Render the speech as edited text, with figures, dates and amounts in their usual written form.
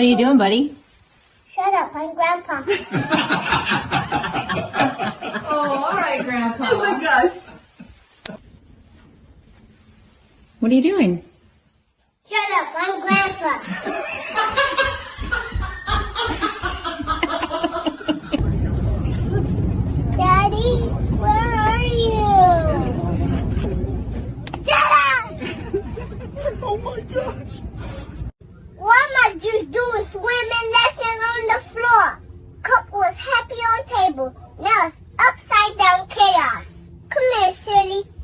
What are you doing, buddy? Shut up, I'm Grandpa. Oh, all right, Grandpa. Oh my gosh. What are you doing? Shut up, I'm Grandpa. Daddy, where are you? Dad! Oh my gosh. What am I just doing swimming lesson on the floor? Cup was happy on table. Now it's